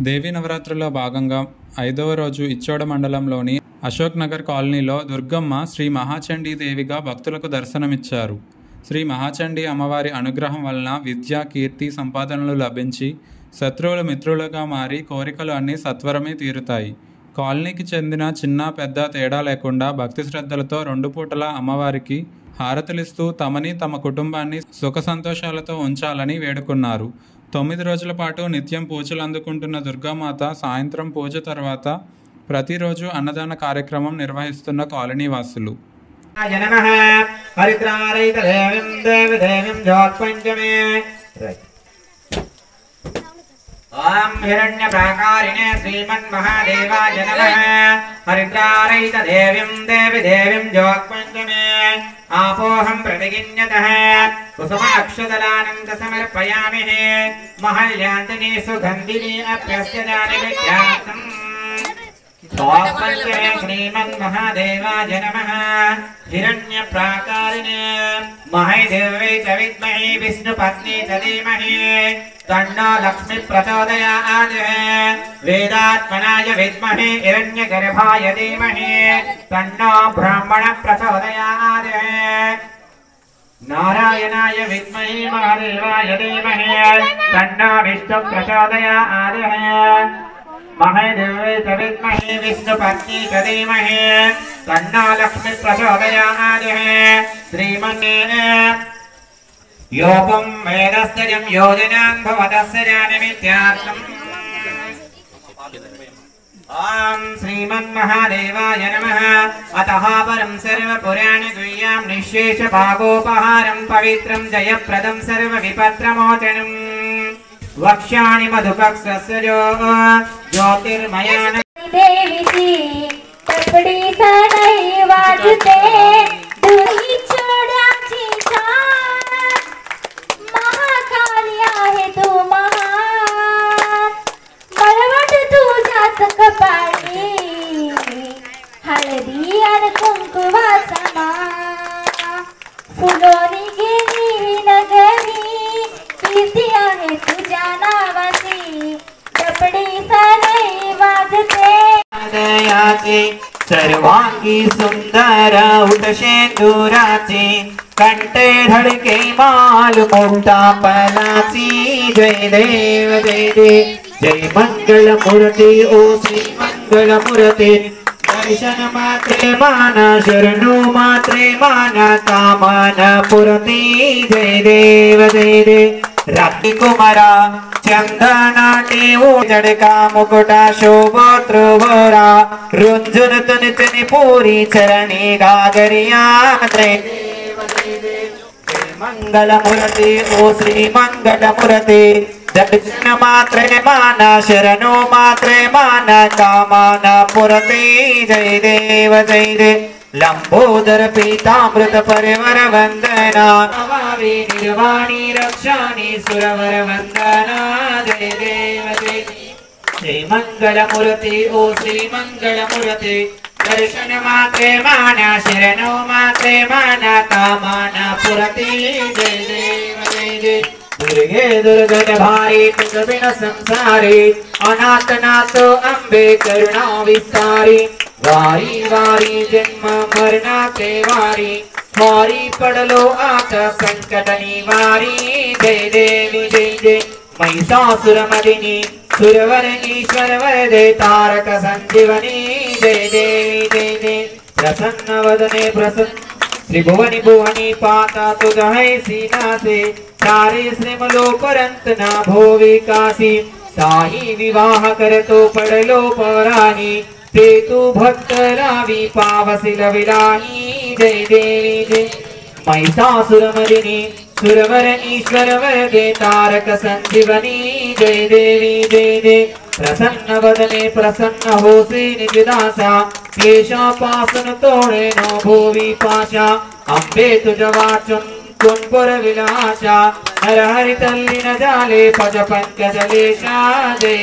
దేవీ నవరాత్రుల్లో భాగంగా 5వ రోజు ఇచ్చోడ మండలంలోని అశోక్ నగర్ కాలనీలో దుర్గమ్మ శ్రీ మహాచండీ దేవిగా భక్తులకు దర్శనమిచ్చారు. శ్రీ మహాచండీ అమ్మవారి అనుగ్రహం వలన విద్య, కీర్తి, సంపాదనలు లభించి శత్రువులు మిత్రులుగా మారి కోరికలు అన్నీ సత్వరమే తీరుతాయి. కాలనీకి చెందిన చిన్న పెద్ద తేడా లేకుండా భక్తి శ్రద్ధలతో 2 పూటలా అమ్మవారికి హారతులిస్తూ తమని తమ కుటుంబాన్ని సుఖ సంతోషాలతో ఉంచాలని వేడుకున్నారు. 9 రోజుల పాటు నిత్యం పూజలు అందుకుంటున్న దుర్గామాత సాయంత్రం పూజ తర్వాత ప్రతిరోజు అన్నదాన కార్యక్రమం నిర్వహిస్తున్న కాలనీ వాసులు. ओम हिरण्यप्राकारिणे श्रीमन्महादेवाय नमः। हरिद्रारहित देवीं देवी देवीं जोक्पञ्चमे आपोऽहं प्रतिगिन्यतः कुसुम अक्षदलानन्द समर्पयामि। महल्यान्तनी सुगन्धिनी अप्यस्य जानिविद्यार्थम् पंचमे श्रीमन्महादेवाय नमः। हिरण्यप्राकारिणे महादेव्यै च विद्महे विष्णुपत्नी च धीमहि तन्नो लक्ष्मी प्रचोदयात्। वेदात्मनाय विद्महे हिरण्यगर्भाय धीमहि तन्नो ब्राह्मण प्रचोदयात्। नारायणाय विद्महे महादेवाय धीमहि तन्नो विष्णु प्रचोदयात्। महादेव्यै च विद्महे विष्णुपत्नी च धीमहि तन्नो लक्ष्मी प्रचोदयात्। श्रीमन्ने योपं वेदस्यजं योजनां भवतस्य जानिमित्यार्थम्। ओम श्रीमन्महादेवाय नमः। अतः परं सर्वपुराणगुह्यां निःशेषभागोपहारं पवित्रं जयप्रदं सर्वविपत्रमोचनम् वक्ष्याणि मधुपक्षस्य ज्योतिर्मयान देवीची तपडी सनई वाजते दुही छोड्याची छान महाकाली आहे तू महान मळवट तुझ्याच कपाळी हळदी आणि कुंकुवा समान फुलोनी गेली नगरी कीर्ती आहे तुझ्या नावाची तपडी सनई वाजते दयाची सर्वांगी सुंदर उठशेंदुराची कंठे धडके माल मोठा पलाची जय देव जय देव जय मंगल मूर्ति ओ श्री मंगल मूर्ति दर्शन मात्रे माना शरणु मात्रे माना कामना पुरती जय देव जय देव राखी कुमारा चंदनाटी जड़का मुकुटा शोभो त्रिभुरा रुंझुन तुन तुन पूरी चरणी गागरिया जय मंगल मूर्ति ओ श्री मंगल मूर्ति दर्शन मात्रे माना शरणो मात्रे माना कामना पुरती जय देव जय देव लंबोदर पीतामृत परिवर वंदना नमामि निर्वाणी रक्षाणि सुरवर वंदना जय देव जय जय मंगल मूर्ति ओ श्री मंगल मूर्ति दर्शन मात्रे माना शरणो मात्रे माना कामना पुरती जय देव जय जय दुर्गे दुर्गत भारी तुझ बिन संसारी अनाथ नाथ अंबे करुणा विस्तारी वारी वारी जन्म मरणा के वारी वारी पडलो आता संकट निवारी जय देवी जय जय महिषासुर मदिनी सुरवर ईश्वर वरदे तारक संजीवनी जय देवी जय जय प्रसन्न वदने प्रसन्न त्रिभुवनी भुवनी पाता तुझ है सीना से सारे श्रीमलो परंत ना भोवी काशी साई विवाह करतो पडलो परानी ते तू भक्त रावी पावसिल विलाही जय देवी जय महिषासुर मदिनी सुरवर ईश्वर वरदे तारक संजीवनी जय देवी जय जय प्रसन्न वदने प्रसन्न होसी निजदासा केशा पासन तोड़े नो भूवि पाशा अंबे तुझ वाचन कुंपुर विलासा हर हरि तल्लिन जाले पज पंकजलेशा जय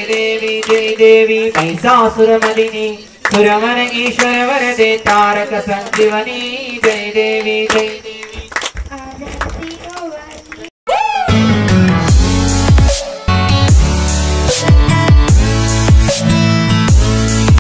देवी महिषासुर मदिनी सुरवर ईश्वर वरदे तारक संजीवनी जय देवी जय